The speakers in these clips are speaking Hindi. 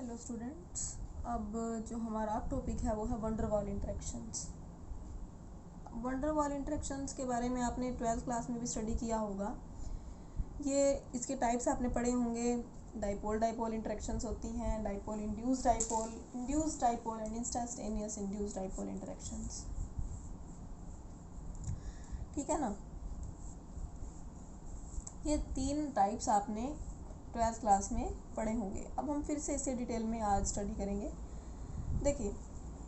Hello students. अब जो हमारा टॉपिक है वो है wonder wall interactions. Wonder wall interactions के बारे में आपने 12th क्लास में भी स्टडी किया होगा। ये इसके टाइप्स आपने पढ़े होंगे। डाइपोल डाइपोल इंटरेक्शंस होती हैं, dipole induced dipole and instantaneous induced dipole interactions. ठीक है ना। ये तीन टाइप्स आपने 12th क्लास में पढ़े होंगे। अब हम फिर से इसे डिटेल में आज स्टडी करेंगे। देखिए,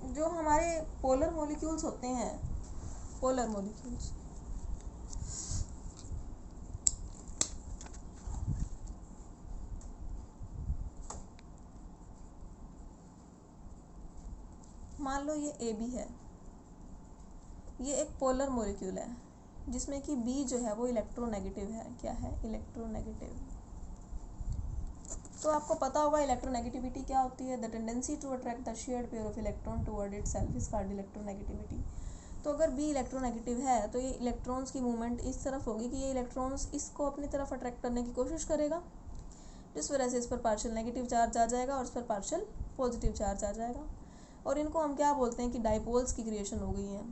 जो हमारे पोलर मॉलिक्यूल्स होते हैं, पोलर मॉलिक्यूल्स, मान लो ये ए बी है, ये एक पोलर मॉलिक्यूल है जिसमें कि बी जो है वो इलेक्ट्रोनेगेटिव है। क्या है? इलेक्ट्रोनेगेटिव। तो आपको पता होगा इलेक्ट्रोनेगेटिविटी क्या होती है। The tendency to attract the shared pair of electron toward itself is called electronegativity. तो अगर बी इलेक्ट्रोनेगेटिव है तो ये इलेक्ट्रॉन्स की मूवमेंट इस तरफ होगी कि ये इलेक्ट्रॉन्स इसको अपनी तरफ अट्रैक्ट करने की कोशिश करेगा, जिस वजह से इस पर पार्शियल नेगेटिव चार्ज आ जाएगा और इस पर पार्शियल पॉजिटिव चार्ज आ जाएगा। और इनको हम क्या बोलते हैं कि डाइपोल्स की क्रिएशन हो गई है।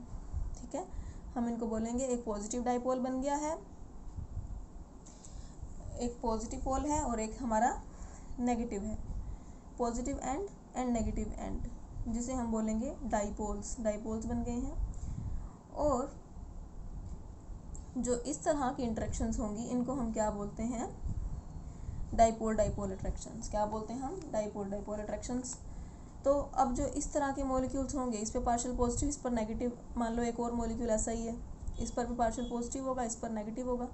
ठीक है, हम इनको बोलेंगे एक पॉजिटिव डाइपोल बन गया है, एक पॉजिटिव पोल है और एक हमारा नेगेटिव है, पॉजिटिव एंड नेगेटिव एंड, जिसे हम बोलेंगे डाइपोल्स। डाइपोल्स बन गए हैं। और जो इस तरह की इंटरेक्शंस होंगी इनको हम क्या बोलते हैं? Dipole dipole attractions. क्या बोलते हैं हम? Dipole dipole attractions. तो अब जो इस तरह के मॉलिक्यूल्स होंगे, इस पर पार्शियल पॉजिटिव, इस पर नेगेटिव। मान लो एक और मॉलिक्यूल ऐसा ही है, इस पर भी पार्शियल पॉजिटिव होगा, इस पर नेगेटिव होगा।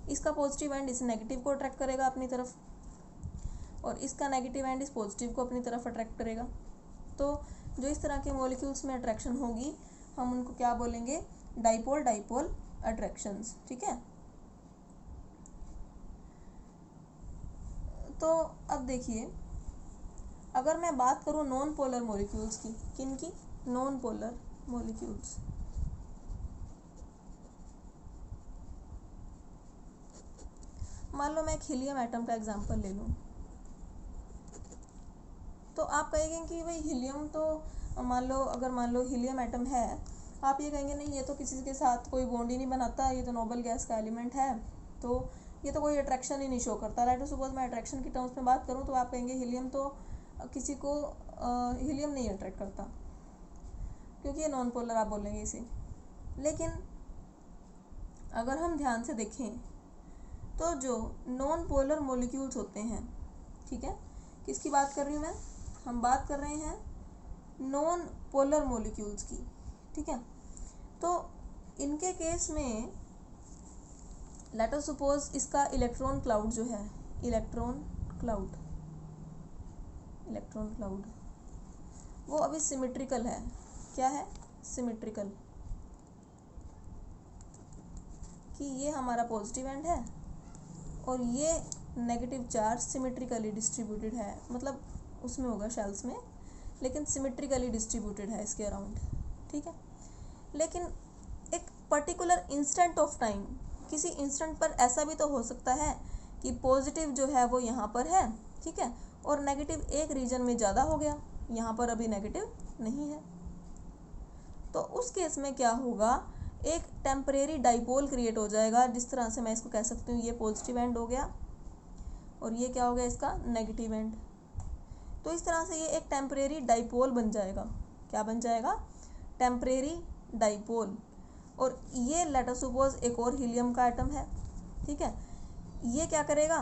इसका पॉजिटिव एंड इस नेगेटिव को अट्रैक्ट करेगा अपनी तरफ, और इसका नेगेटिव एंड इस पॉजिटिव को अपनी तरफ अट्रैक्ट करेगा। तो जो इस तरह के मॉलिक्यूल्स में अट्रैक्शन होगी हम उनको क्या बोलेंगे? Dipole dipole attractions. ठीक है। तो अब देखिए, अगर मैं बात करूं नॉन पोलर मॉलिक्यूल्स की, किन की? Non polar molecules. मान लो मैं एक हीलियम एटम का एग्जांपल ले लूं, तो आप कहेंगे कि भाई हीलियम तो मान लो हीलियम एटम है, आप ये कहेंगे नहीं, ये तो किसी के साथ कोई बॉन्ड ही नहीं बनाता, ये तो नोबल गैस का एलिमेंट है, तो ये तो कोई अट्रैक्शन ही नहीं शो करता। लेट सपोज मैं अट्रैक्शन की टर्म्स में बात करूँ तो आप कहेंगे हीलियम तो किसी को हीलियम नहीं अट्रैक्ट करता क्योंकि ये नॉन पोलर, आप बोलेंगे इसे। लेकिन अगर हम ध्यान से देखें तो जो नॉन पोलर मॉलिक्यूल्स होते हैं, ठीक है, किसकी बात कर रही हूँ मैं? हम बात कर रहे हैं नॉन पोलर मॉलिक्यूल्स की। ठीक है। तो इनके केस में लेट अस सपोज इसका इलेक्ट्रॉन क्लाउड जो है, इलेक्ट्रॉन क्लाउड वो अभी सिमेट्रिकल है। क्या है? सिमेट्रिकल, कि ये हमारा पॉजिटिव एंड है और ये नेगेटिव चार्ज सिमेट्रिकली डिस्ट्रीब्यूटेड है, मतलब उसमें होगा शेल्स में, लेकिन सिमेट्रिकली डिस्ट्रीब्यूटेड है इसके अराउंड। ठीक है। लेकिन एक पर्टिकुलर इंस्टेंट ऑफ टाइम, किसी इंस्टेंट पर ऐसा भी तो हो सकता है कि पॉजिटिव जो है वो यहाँ पर है, ठीक है, और नेगेटिव एक रीजन में ज़्यादा हो गया, यहाँ पर अभी नेगेटिव नहीं है। तो उस केस में क्या होगा? एक टेम्परेरी डाइपोल क्रिएट हो जाएगा। जिस तरह से मैं इसको कह सकती हूँ, ये पॉजिटिव एंड हो गया और ये क्या हो गया? इसका नेगेटिव एंड। तो इस तरह से ये एक टेम्परेरी डाइपोल बन जाएगा। क्या बन जाएगा? Temporary dipole. और ये लेट अस सपोज एक और हीलियम का एटम है, ठीक है, ये क्या करेगा?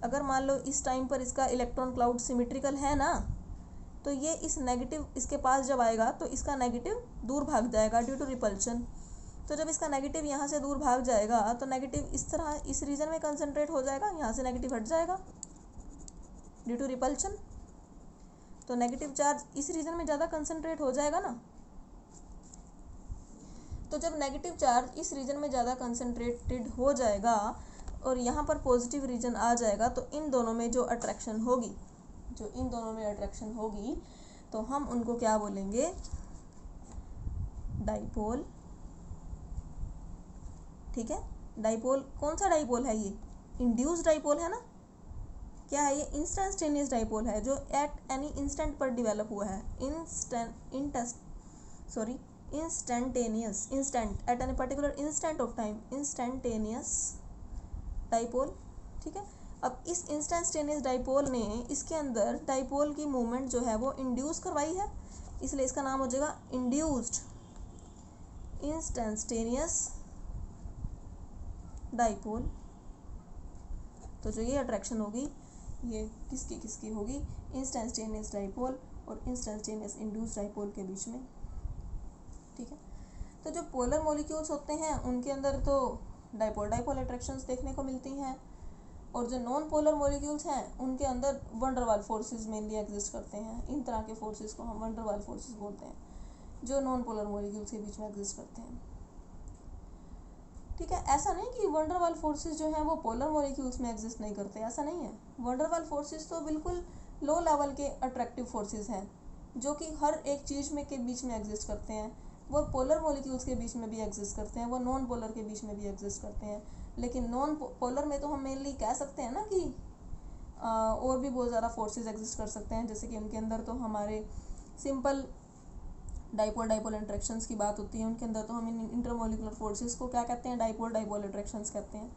अगर मान लो इस टाइम पर इसका इलेक्ट्रॉन क्लाउड सिमेट्रिकल है ना, तो ये इस नेगेटिव इसके पास जब आएगा तो इसका नेगेटिव दूर भाग जाएगा ड्यू टू रिपल्शन। तो जब इसका नेगेटिव यहाँ से दूर भाग जाएगा तो नेगेटिव इस तरह इस रीजन में कंसंट्रेट हो जाएगा, यहाँ से नेगेटिव हट जाएगा ड्यू टू रिपल्शन। तो नेगेटिव चार्ज इस रीजन में ज़्यादा कंसंट्रेट हो जाएगा ना। तो जब नेगेटिव चार्ज इस रीजन में ज़्यादा कंसंट्रेटेड हो जाएगा और यहाँ पर पॉजिटिव रीजन आ जाएगा, तो इन दोनों में जो अट्रैक्शन होगी, तो हम उनको क्या बोलेंगे? डाइपोल। ठीक है। डाइपोल कौन सा डाइपोल है? ये इंड्यूस्ड डाइपोल है ना। क्या है ये? इंस्टेंटेनियस डाइपोल है जो एट एनी इंस्टेंट पर डिवेलप हुआ है। Instantaneous, instant, at any particular instant of time, instantaneous dipole. ठीक है, अब इस इंस्टेंटेनियस डाइपोल ने इसके अंदर डाइपोल की मूवमेंट जो है वो इंड्यूस करवाई है, इसलिए इसका नाम हो जाएगा इंड्यूस्ड इंस्टेंटेनियस डाइपोल। तो जो ये अट्रैक्शन होगी ये किसकी किसकी होगी? इंस्टेंटेनियस डाइपोल और इंस्टेंटेनियस इंड्यूस्ड डाइपोल के बीच में। ठीक है, तो जो पोलर मॉलिक्यूल्स होते हैं उनके अंदर तो डाइपोल डाइपोल अट्रैक्शंस देखने को मिलती हैं, और जो नॉन पोलर मॉलिक्यूल्स हैं उनके अंदर wonder Waals forces mainly exist करते हैं। इन तरह के फोर्सेस को हम वंडर वाल फोर्सेस बोलते हैं जो नॉन पोलर मॉलिक्यूल्स के बीच में एग्जिस्ट करते हैं। ठीक है, ऐसा नहीं कि वंडर वाल फोर्सेस जो हैं वो पोलर मॉलिक्यूल्स में एग्जिस्ट नहीं करते, ऐसा नहीं है। वंडर वाल फोर्सेस तो बिल्कुल लो लेवल के अट्रैक्टिव फोर्सेस हैं जो कि हर एक चीज़ में के बीच में एग्जिस्ट करते हैं। वो पोलर मॉलिक्यूल्स के बीच में भी एग्जिस्ट करते हैं, वो नॉन पोलर के बीच में भी एग्जिस्ट करते हैं। लेकिन नॉन पोलर में तो हम मेनली कह सकते हैं ना कि और भी बहुत ज़्यादा फोर्सेस एग्जिस्ट कर सकते हैं, जैसे कि उनके अंदर तो हमारे सिंपल डाइपोल डाइपोल इंटरेक्शंस की बात होती है, उनके अंदर तो हम इन इंटरमोलिकुलर फोर्सेस को क्या कहते हैं? डाइपोल डाइपोल अट्रैक्शंस कहते हैं।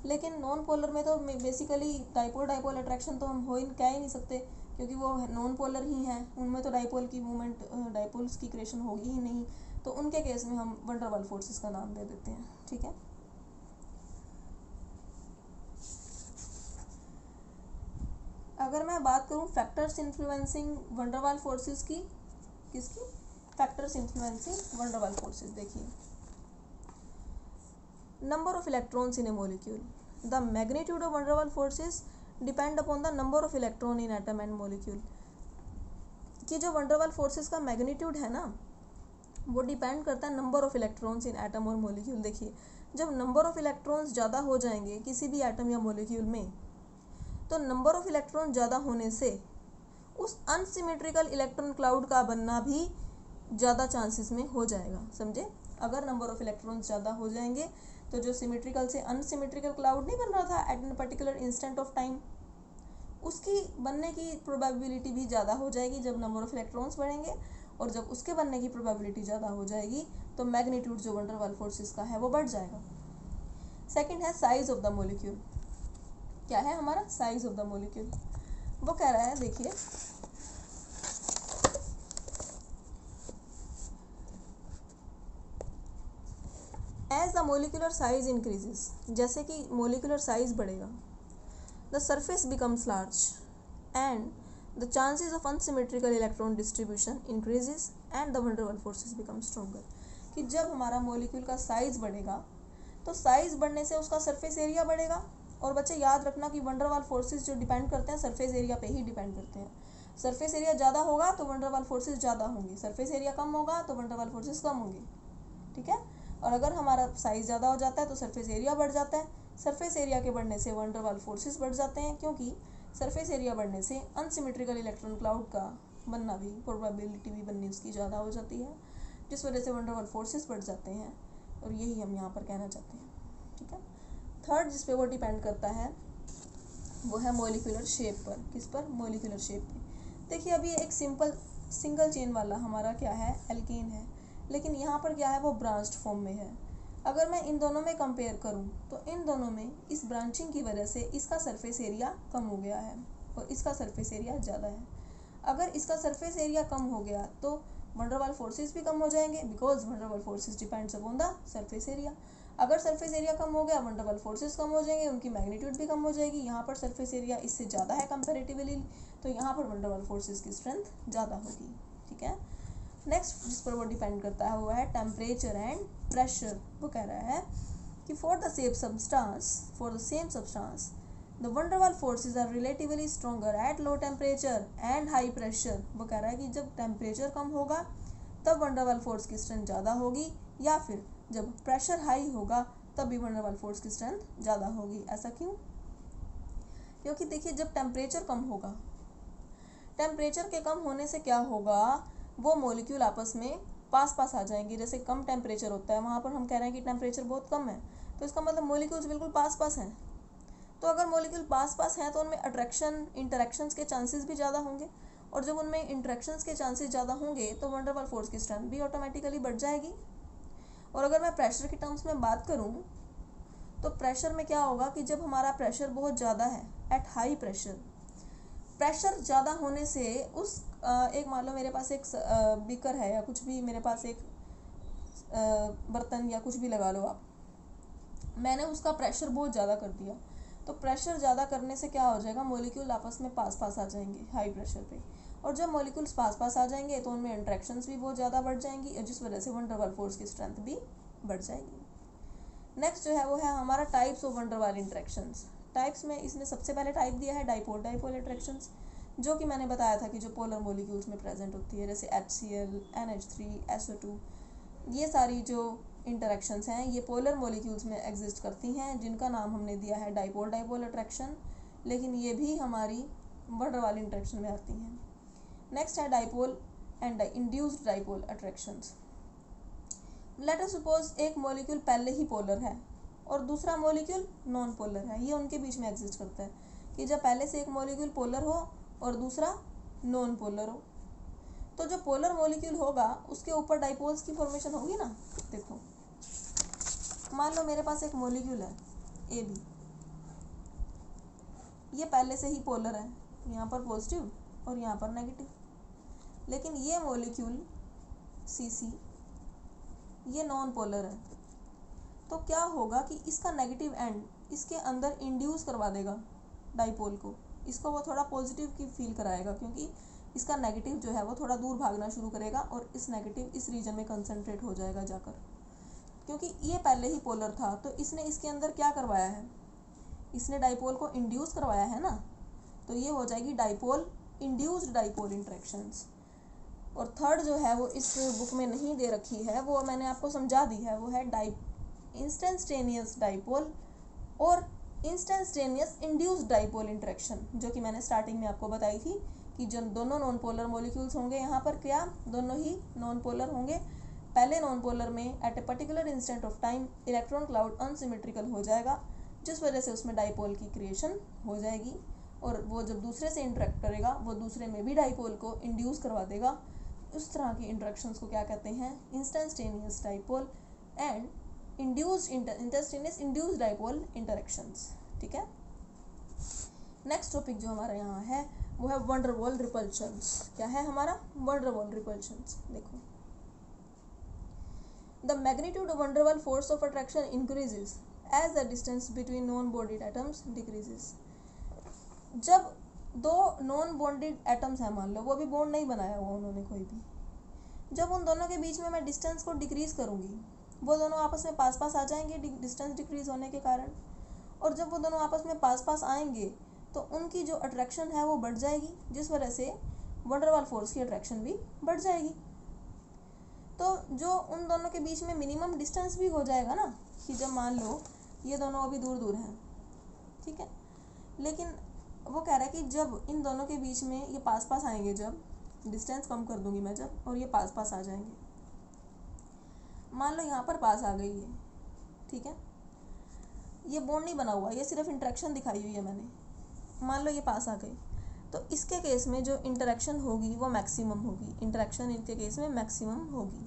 लेकिन नॉन पोलर में तो बेसिकली डाइपोल डाइपोल अट्रैक्शन तो हम हो ही कह ही नहीं सकते, क्योंकि वो नॉन पोलर ही हैं, उनमें तो डाइपोल की मूवमेंट डाइपोल्स की क्रिएशन होगी ही नहीं, तो उनके केस में हम वंडर वाल फोर्सेस का नाम दे देते हैं। ठीक है, अगर मैं बात करूं factors influencing van der Waals forces की, किसकी? Factors influencing van der Waals forces. देखिए, number of electrons in a molecule, the magnitude of van der Waals forces depend upon the number of electron in atom and molecule. कि जो वंडर वाल फोर्सेस का मैग्नीट्यूड है ना वो डिपेंड करता है number of electrons in atom और मॉलिक्यूल। देखिए, जब नंबर ऑफ इलेक्ट्रॉन्स ज़्यादा हो जाएंगे किसी भी एटम या मॉलिक्यूल में, तो नंबर ऑफ इलेक्ट्रॉन ज़्यादा होने से उस अनसिमेट्रिकल इलेक्ट्रॉन क्लाउड का बनना भी ज़्यादा चांसेस में हो जाएगा। समझे? अगर नंबर ऑफ इलेक्ट्रॉन्स ज़्यादा हो जाएंगे तो जो सिमेट्रिकल से अनसिमेट्रिकल क्लाउड नहीं बन रहा था at an particular instant of time, उसकी बनने की प्रोबेबिलिटी भी ज़्यादा हो जाएगी जब नंबर ऑफ इलेक्ट्रॉन्स बढ़ेंगे, और जब उसके बनने की प्रोबेबिलिटी ज़्यादा हो जाएगी तो मैग्नीट्यूड जो वंडर वाल फोर्सेस का है वो बढ़ जाएगा। सेकंड है साइज ऑफ द मॉलिक्यूल। क्या है हमारा? Size of the molecule. वो कह रहा है, देखिए, as the molecular size increases, जैसे कि मोलिकुलर साइज बढ़ेगा, the surface becomes large and the chances of unsymmetrical electron distribution increases and the van der Waals forces become stronger. कि जब हमारा मोलिक्यूल का साइज बढ़ेगा तो साइज बढ़ने से उसका सरफेस एरिया बढ़ेगा, और बच्चे याद रखना कि वंडर वाल फोर्सेस जो डिपेंड करते हैं सरफेस एरिया पे ही डिपेंड करते हैं। सरफेस एरिया ज़्यादा होगा तो वंडर वाल फोर्सेस ज़्यादा होंगी, सरफेस एरिया कम होगा तो वंडर वाल फोर्सेस कम होंगी। ठीक है, और अगर हमारा साइज ज़्यादा हो जाता है तो सरफेस एरिया बढ़ जाता है, सरफेस एरिया के बढ़ने से वंडर वाल फोर्सेस बढ़ जाते हैं, क्योंकि सरफेस एरिया बढ़ने से अनसिमेट्रिकल इलेक्ट्रॉन क्लाउड का बनना भी, प्रोबेबिलिटी भी बननी उसकी ज़्यादा हो जाती है, जिस वजह से वंडर वाल फोर्सेस बढ़ जाते हैं, और यही हम यहाँ पर कहना चाहते हैं। ठीक है, थर्ड जिस पे वो डिपेंड करता है वो है मॉलिक्यूलर शेप पर। किस पर? मॉलिक्यूलर शेप पे। देखिए, अभी एक सिंपल सिंगल चेन वाला हमारा क्या है? एल्केन है, लेकिन यहाँ पर क्या है? वो ब्रांच्ड फॉर्म में है। अगर मैं इन दोनों में कंपेयर करूँ तो इन दोनों में इस ब्रांचिंग की वजह से इसका सरफेस एरिया कम हो गया है और इसका सरफेस एरिया ज़्यादा है। अगर इसका सरफेस एरिया कम हो गया तो वंडर वाल फोर्सेस भी कम हो जाएंगे, because wonder Waals forces depends upon the surface area. अगर सरफेस एरिया कम हो गया वंडर वाल फोर्सेस कम हो जाएंगे, उनकी मैग्नीट्यूड भी कम हो जाएगी। यहाँ पर सरफेस एरिया इससे ज़्यादा है कंपेरेटिवली, तो यहाँ पर वंडर वाल फोर्सेस की स्ट्रेंथ ज़्यादा होगी। ठीक है, नेक्स्ट जिस पर वो डिपेंड करता है वो है टेम्परेचर एंड प्रेशर। वो कह रहा है कि for the same substance the van der Waals forces are relatively stronger at low temperature and high pressure. वो कह रहा है कि जब टेम्परेचर कम होगा तब वंडर वाल फोर्स की स्ट्रेंथ ज़्यादा होगी, या फिर जब प्रेशर हाई होगा तब भी वंडर वाल फोर्स की स्ट्रेंथ ज़्यादा होगी। ऐसा क्यों? क्योंकि देखिए, जब टेम्परेचर कम होगा, टेम्परेचर के कम होने से क्या होगा? वो मॉलिक्यूल आपस में पास आ जाएंगे। जैसे कम टेम्परेचर होता है, वहाँ पर हम कह रहे हैं कि टेम्परेचर बहुत कम है, तो इसका मतलब मॉलिक्यूल्स बिल्कुल पास हैं। तो अगर मॉलिक्यूल पास पास हैं तो उनमें अट्रैक्शन इंटरेक्शंस के चांसेस भी ज़्यादा होंगे, और जब उनमें इंटरेक्शंस के चांसेस ज़्यादा होंगे तो वंडर वाल फोर्स की स्ट्रेंथ भी ऑटोमेटिकली बढ़ जाएगी। और अगर मैं प्रेशर के टर्म्स में बात करूँ तो प्रेशर में क्या होगा कि जब हमारा प्रेशर बहुत ज़्यादा है, एट हाई प्रेशर ज़्यादा होने से उस एक मान लो मेरे पास एक बीकर है या कुछ भी, मेरे पास एक बर्तन या कुछ भी लगा लो आप, मैंने उसका प्रेशर बहुत ज़्यादा कर दिया, तो प्रेशर ज़्यादा करने से क्या हो जाएगा, मॉलिक्यूल आपस में पास पास आ जाएंगे हाई प्रेशर पे, और जब मॉलिक्यूल्स पास पास आ जाएंगे तो उनमें इंट्रैक्शंस भी बहुत ज़्यादा बढ़ जाएंगी, जिस वजह से वंडर वाल फोर्स की स्ट्रेंथ भी बढ़ जाएगी। नेक्स्ट जो है वो है हमारा टाइप्स ऑफ वंडर वाल इंट्रैक्शंस। टाइप्स में इसने सबसे पहले टाइप दिया है डाइपोल डाइपोल इंट्रैक्शंस, जो कि मैंने बताया था कि जो पोलर मॉलिक्यूल्स में प्रेजेंट होती है, जैसे HCl, NH3, SO2, ये सारी जो इंटरेक्शंस हैं ये पोलर मॉलिक्यूल्स में एग्जिस्ट करती हैं, जिनका नाम हमने दिया है डाइपोल डाइपोल अट्रैक्शन, लेकिन ये भी हमारी वंडर वाल इंट्रैक्शन में आती हैं। नेक्स्ट है dipole and induced dipole attractions. Let us suppose एक मॉलिक्यूल पहले ही पोलर है और दूसरा मॉलिक्यूल नॉन पोलर है, ये उनके बीच में एग्जिस्ट करता है कि जब पहले से एक मॉलिक्यूल पोलर हो और दूसरा नॉन पोलर हो, तो जो पोलर मॉलिक्यूल होगा उसके ऊपर डाइपोल्स की फॉर्मेशन होगी ना। देखो मान लो मेरे पास एक मॉलिक्यूल है AB, ये पहले से ही पोलर है, यहाँ पर पॉजिटिव और यहाँ पर नेगेटिव, लेकिन ये मॉलिक्यूल CC ये नॉन पोलर है, तो क्या होगा कि इसका नेगेटिव एंड इसके अंदर इंड्यूस करवा देगा डाइपोल को, इसको वो थोड़ा पॉजिटिव की फील कराएगा, क्योंकि इसका नेगेटिव जो है वो थोड़ा दूर भागना शुरू करेगा और इस नेगेटिव इस रीजन में कंसंट्रेट हो जाएगा जाकर, क्योंकि ये पहले ही पोलर था, तो इसने इसके अंदर क्या करवाया है, इसने डाइपोल को इंड्यूस करवाया है ना, तो ये हो जाएगी डाइपोल इंड्यूस्ड डाइपोल इंट्रैक्शंस। और थर्ड जो है वो इस बुक में नहीं दे रखी है, वो मैंने आपको समझा दी है, वो है इंस्टेंटेनियस डाइपोल और इंस्टेंटेनियस इंड्यूस्ड डाइपोल इंट्रैक्शन, जो कि मैंने स्टार्टिंग में आपको बताई थी कि जो दोनों नॉन पोलर मॉलिक्यूल्स होंगे यहाँ पर क्या दोनों ही नॉन पोलर होंगे। पहले नॉन पोलर में at a particular instant of time electron cloud unsymmetrical हो जाएगा, जिस वजह से उसमें डाइपोल की क्रिएशन हो जाएगी, और वो जब दूसरे से इंटरेक्ट करेगा वो दूसरे में भी डाइपोल को इंड्यूस करवा देगा। उस तरह की इंट्रैक्शंस को क्या कहते हैं, instantaneous dipole and instantaneous induced dipole interactions. ठीक है, नेक्स्ट टॉपिक जो हमारा यहाँ है वो है वंडर वाल रिपल्शंस। क्या है हमारा वंडर वाल रिपल्शंस, देखो the magnitude of van der Waals force of attraction increases as the distance between non bonded atoms decreases. जब दो नॉन बॉन्डेड एटम्स हैं, मान लो वो भी बॉन्ड नहीं बनाया हुआ उन्होंने कोई भी, जब उन दोनों के बीच में मैं डिस्टेंस को डिक्रीज करूँगी, वो दोनों आपस में पास पास आ जाएंगे डिस्टेंस डिक्रीज होने के कारण, और जब वो दोनों आपस में पास पास आएंगे तो उनकी जो अट्रैक्शन है वो बढ़ जाएगी, जिस वजह से वंडर वाल फोर्स की अट्रैक्शन भी बढ़ जाएगी। तो जो उन दोनों के बीच में मिनिमम डिस्टेंस भी हो जाएगा ना, कि जब मान लो ये दोनों अभी दूर दूर हैं, ठीक है, लेकिन वो कह रहा है कि जब इन दोनों के बीच में ये पास पास आएंगे, जब डिस्टेंस कम कर दूंगी मैं जब, और ये पास पास आ जाएंगे, मान लो यहाँ पर पास आ गई है, ठीक है, ये बॉन्ड नहीं बना हुआ, ये सिर्फ इंटरेक्शन दिखाई हुई है मैंने, मान लो ये पास आ गई, तो इसके केस में जो इंटरेक्शन होगी वो मैक्सिमम होगी, इंटरेक्शन इनके केस में मैक्सिमम होगी।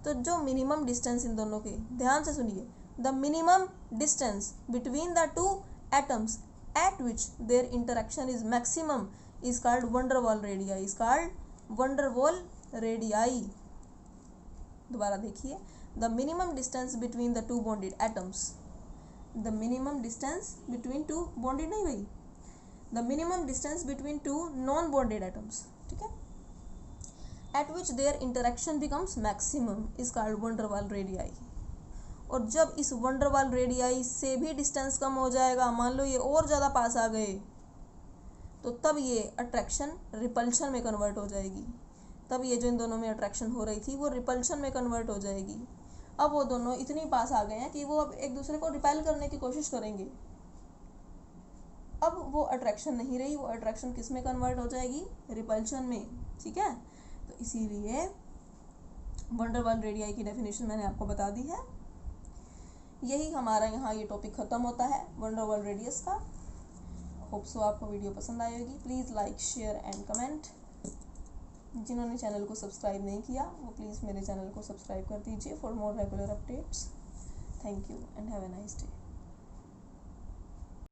तो जो मिनिमम डिस्टेंस इन दोनों के, ध्यान से सुनिए, the minimum distance between the two atoms at which their interaction is maximum is called van der Waal radii, is called van der Waal radii। दोबारा देखिए, the minimum distance between the two bonded atoms, the minimum distance between two bonded नहीं भाई, the minimum distance between two non bonded atoms, ठीक है, at which their interaction becomes maximum is called van der Waal radii। और जब इस वंडर वाल रेडियाई से भी डिस्टेंस कम हो जाएगा, मान लो ये और ज़्यादा पास आ गए, तो तब ये अट्रैक्शन रिपल्शन में कन्वर्ट हो जाएगी, तब ये जो इन दोनों में अट्रैक्शन हो रही थी वो रिपल्शन में कन्वर्ट हो जाएगी। अब वो दोनों इतनी पास आ गए हैं कि वो अब एक दूसरे को रिपेल करने की कोशिश करेंगे, अब वो अट्रैक्शन नहीं रही, वो अट्रैक्शन किस में कन्वर्ट हो जाएगी, रिपल्शन में। ठीक है, तो इसीलिए वंडर वाल रेडियाई की डेफिनेशन मैंने आपको बता दी है। यही हमारा यहाँ ये टॉपिक ख़त्म होता है वन डर वाल रेडियस का। होप सो आपको वीडियो पसंद आई होगी। Please like share and comment. जिन्होंने चैनल को सब्सक्राइब नहीं किया वो प्लीज़ मेरे चैनल को सब्सक्राइब कर दीजिए for more regular updates. Thank you and have a nice day.